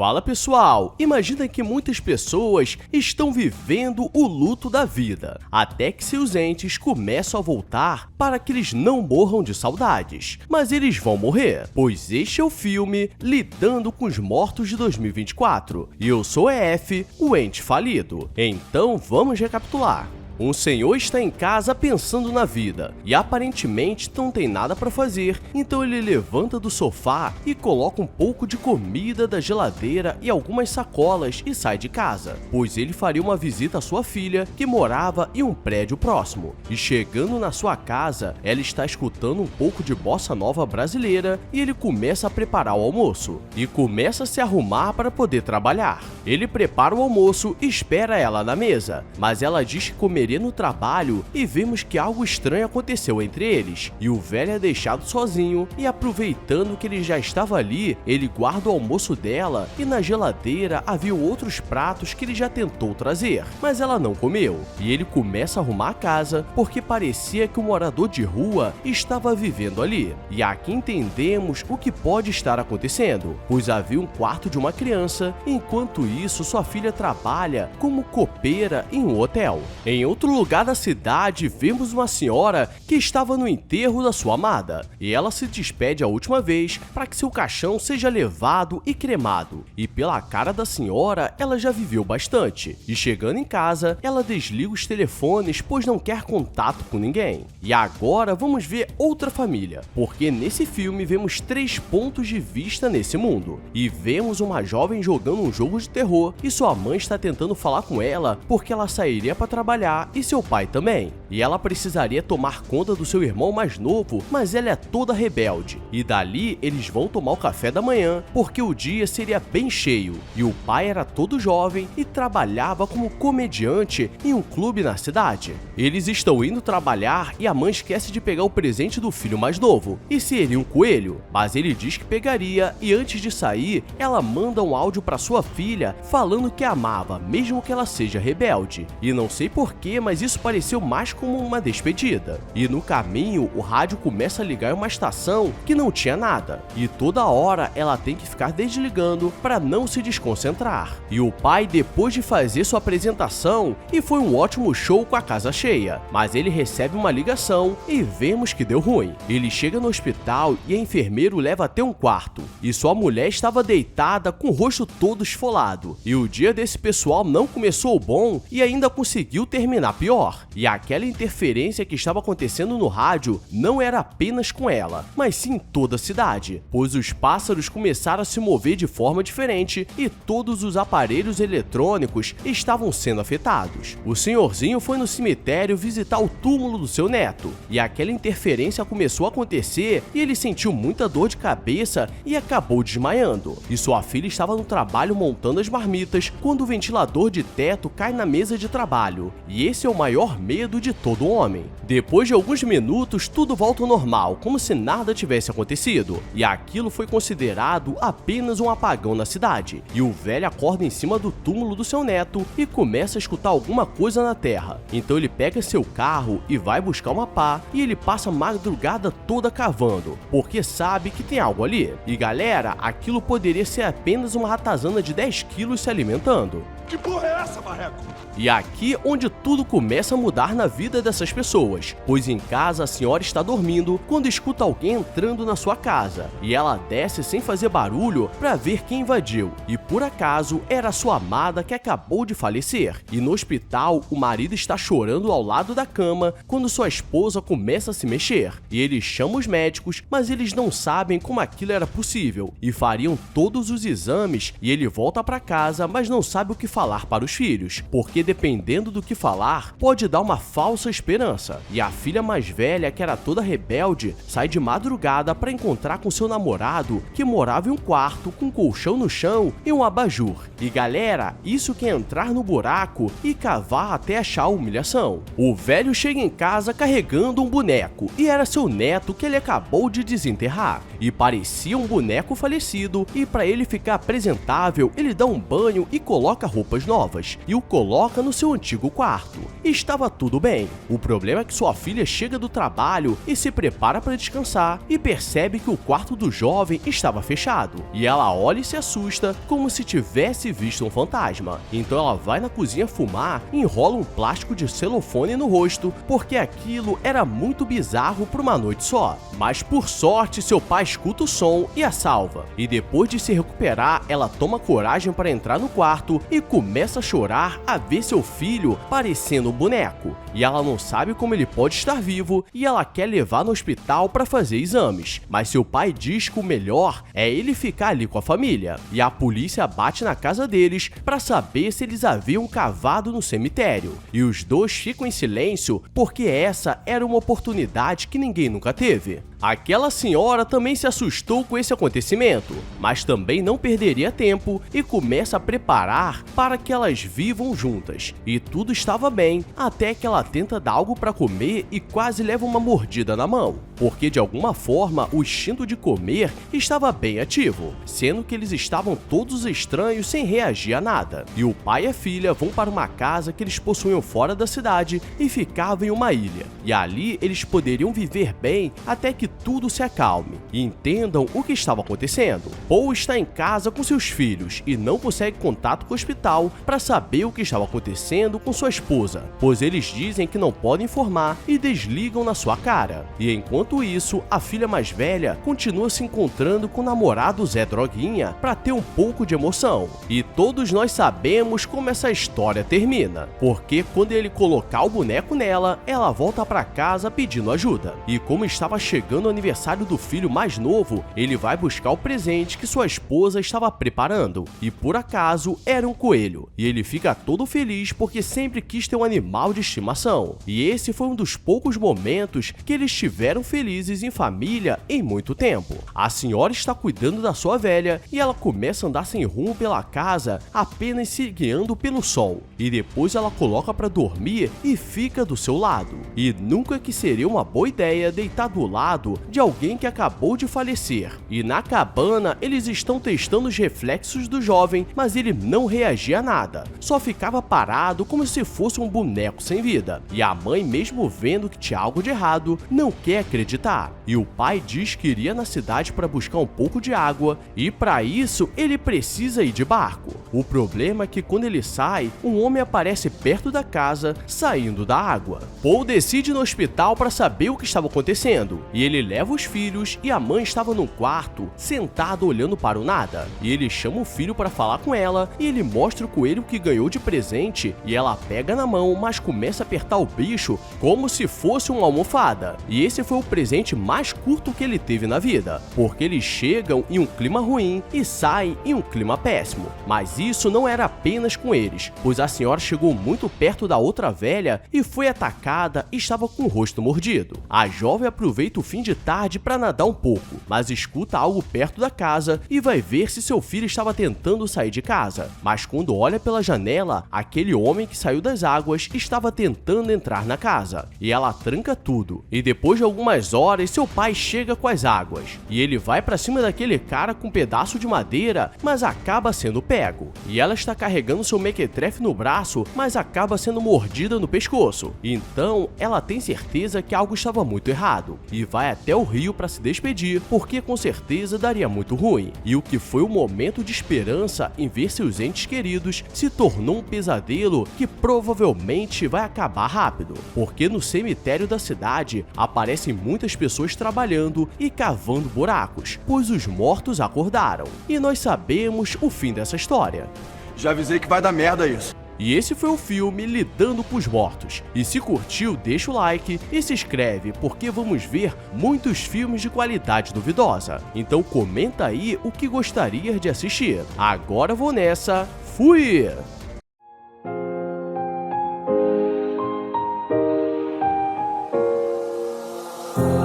Fala pessoal, imagina que muitas pessoas estão vivendo o luto da vida, até que seus entes começam a voltar para que eles não morram de saudades. Mas eles vão morrer, pois este é o filme Lidando com os Mortos de 2024. E eu sou EF, o ente falido. Então vamos recapitular. Um senhor está em casa pensando na vida e aparentemente não tem nada para fazer, então ele levanta do sofá e coloca um pouco de comida da geladeira e algumas sacolas e sai de casa, pois ele faria uma visita à sua filha que morava em um prédio próximo. E chegando na sua casa, ela está escutando um pouco de bossa nova brasileira e ele começa a preparar o almoço e começa a se arrumar para poder trabalhar. Ele prepara o almoço e espera ela na mesa, mas ela diz que comeria no trabalho e vemos que algo estranho aconteceu entre eles, e o velho é deixado sozinho e aproveitando que ele já estava ali, ele guarda o almoço dela e na geladeira havia outros pratos que ele já tentou trazer, mas ela não comeu, e ele começa a arrumar a casa porque parecia que um morador de rua estava vivendo ali, e aqui entendemos o que pode estar acontecendo, pois havia um quarto de uma criança, enquanto isso sua filha trabalha como copeira em um hotel. Em outro lugar da cidade, vemos uma senhora que estava no enterro da sua amada, e ela se despede a última vez para que seu caixão seja levado e cremado. E pela cara da senhora, ela já viveu bastante. E chegando em casa, ela desliga os telefones, pois não quer contato com ninguém. E agora vamos ver outra família, porque nesse filme vemos 3 pontos de vista nesse mundo. E vemos uma jovem jogando um jogo de terror, e sua mãe está tentando falar com ela porque ela sairia para trabalhar e seu pai também. E ela precisaria tomar conta do seu irmão mais novo, mas ela é toda rebelde. E dali eles vão tomar o café da manhã, porque o dia seria bem cheio. E o pai era todo jovem e trabalhava como comediante em um clube na cidade. Eles estão indo trabalhar e a mãe esquece de pegar o presente do filho mais novo, e seria um coelho, mas ele diz que pegaria e antes de sair, ela manda um áudio para sua filha falando que a amava, mesmo que ela seja rebelde. E não sei porquê, mas isso pareceu mais como uma despedida. E no caminho, o rádio começa a ligar em uma estação que não tinha nada. E toda hora ela tem que ficar desligando para não se desconcentrar. E o pai, depois de fazer sua apresentação, e foi um ótimo show com a casa cheia, mas ele recebe uma ligação e vemos que deu ruim. Ele chega no hospital e a enfermeira o leva até um quarto. E sua mulher estava deitada com o rosto todo esfolado. E o dia desse pessoal não começou bom e ainda conseguiu terminar pior. E aquela interferência que estava acontecendo no rádio não era apenas com ela, mas sim toda a cidade, pois os pássaros começaram a se mover de forma diferente e todos os aparelhos eletrônicos estavam sendo afetados. O senhorzinho foi no cemitério visitar o túmulo do seu neto, e aquela interferência começou a acontecer e ele sentiu muita dor de cabeça e acabou desmaiando. E sua filha estava no trabalho montando as marmitas quando o ventilador de teto cai na mesa de trabalho, e esse é o maior medo de todo homem. Depois de alguns minutos, tudo volta ao normal, como se nada tivesse acontecido, e aquilo foi considerado apenas um apagão na cidade. E o velho acorda em cima do túmulo do seu neto e começa a escutar alguma coisa na terra. Então ele pega seu carro e vai buscar uma pá, e ele passa a madrugada toda cavando, porque sabe que tem algo ali. E galera, aquilo poderia ser apenas uma ratazana de 10 quilos se alimentando. Que porra é essa, marreco? E aqui onde tudo começa a mudar na vida dessas pessoas, pois em casa a senhora está dormindo quando escuta alguém entrando na sua casa, e ela desce sem fazer barulho para ver quem invadiu, e por acaso era sua amada que acabou de falecer. E no hospital o marido está chorando ao lado da cama quando sua esposa começa a se mexer, e ele chama os médicos, mas eles não sabem como aquilo era possível, e fariam todos os exames, e ele volta para casa, mas não sabe o que falar para os filhos, porque dependendo do que falar, pode dar uma falsa esperança. E a filha mais velha, que era toda rebelde, sai de madrugada para encontrar com seu namorado, que morava em um quarto com um colchão no chão e um abajur. E galera, isso que é entrar no buraco e cavar até achar a humilhação. O velho chega em casa carregando um boneco, e era seu neto que ele acabou de desenterrar. E parecia um boneco falecido, e para ele ficar apresentável, ele dá um banho e coloca roupas novas, e o coloca no seu antigo quarto. estava tudo bem. O problema é que sua filha chega do trabalho e se prepara para descansar e percebe que o quarto do jovem estava fechado. E ela olha e se assusta como se tivesse visto um fantasma. Então ela vai na cozinha fumar e enrola um plástico de celofane no rosto, porque aquilo era muito bizarro para uma noite só. Mas por sorte, seu pai escuta o som e a salva. E depois de se recuperar, ela toma coragem para entrar no quarto e começa a chorar a ver seu filho parecendo um boneco. E ela não sabe como ele pode estar vivo e ela quer levar no hospital para fazer exames. Mas seu pai diz que o melhor é ele ficar ali com a família. E a polícia bate na casa deles para saber se eles haviam cavado no cemitério. E os dois ficam em silêncio porque essa era uma oportunidade que ninguém nunca teve. Aquela senhora também se assustou com esse acontecimento, mas também não perderia tempo e começa a preparar para que elas vivam juntas. E tudo estava bem, até que ela tenta dar algo para comer e quase leva uma mordida na mão, porque de alguma forma o instinto de comer estava bem ativo, sendo que eles estavam todos estranhos sem reagir a nada. E o pai e a filha vão para uma casa que eles possuíam fora da cidade e ficavam em uma ilha. E ali eles poderiam viver bem até que tudo se acalme e entendam o que estava acontecendo. Paul está em casa com seus filhos e não consegue contato com o hospital para saber o que estava acontecendo com sua esposa, pois eles dizem que não podem informar e desligam na sua cara. E enquanto isso, a filha mais velha continua se encontrando com o namorado Zé Droguinha para ter um pouco de emoção. E todos nós sabemos como essa história termina, porque quando ele colocar o boneco nela, ela volta para casa pedindo ajuda. E como estava chegando o aniversário do filho mais novo, ele vai buscar o presente que sua esposa estava preparando. E por acaso era um coelho. E ele fica todo feliz porque sempre quis ter um animal de estimação. E esse foi um dos poucos momentos que eles estiveram felizes em família em muito tempo. A senhora está cuidando da sua velha e ela começa a andar sem rumo pela casa, apenas se guiando pelo sol. E depois ela coloca para dormir e fica do seu lado. E nunca que seria uma boa ideia deitar do lado de alguém que acabou de falecer. E na cabana eles estão testando os reflexos do jovem, mas ele não reagia a nada, só ficava parado como se fosse um boneco sem vida. E a mãe, mesmo vendo que tinha algo de errado, não quer acreditar. E o pai diz que iria na cidade para buscar um pouco de água e para isso ele precisa ir de barco. O problema é que quando ele sai, um homem aparece perto da casa saindo da água. Paul decide ir no hospital para saber o que estava acontecendo e ele leva os filhos e a mãe estava no quarto, sentada olhando para o nada. E ele chama o filho para falar com ela e ele mostra o coelho que ganhou de presente e ela pega na mão, mas começa a apertar o bicho como se fosse uma almofada. E esse foi o presente mais curto que ele teve na vida, porque eles chegam em um clima ruim e saem em um clima péssimo. Mas isso não era apenas com eles, pois a senhora chegou muito perto da outra velha e foi atacada e estava com o rosto mordido. A jovem aproveita o fim de tarde para nadar um pouco, mas escuta algo perto da casa e vai ver se seu filho estava tentando sair de casa. Mas quando olha pela janela, aquele homem que saiu das águas estava tentando entrar na casa. E ela tranca tudo. E depois de algumas horas, seu pai chega com as águas. E ele vai para cima daquele cara com um pedaço de madeira, mas acaba sendo pego. E ela está carregando seu mequetrefe no braço, mas acaba sendo mordida no pescoço. Então, ela tem certeza que algo estava muito errado. E vai até o rio para se despedir, porque com certeza daria muito ruim. E o que foi um momento de esperança em ver seus entes queridos se tornou um pesadelo que provavelmente vai acabar rápido, porque no cemitério da cidade aparecem muitas pessoas trabalhando e cavando buracos, pois os mortos acordaram. E nós sabemos o fim dessa história. Já avisei que vai dar merda isso. E esse foi o filme Lidando com os Mortos. E se curtiu, deixa o like e se inscreve, porque vamos ver muitos filmes de qualidade duvidosa. Então comenta aí o que gostaria de assistir. Agora vou nessa, fui!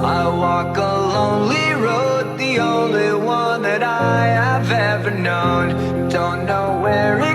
I walk a lonely road, the only one that I have ever known. Don't know where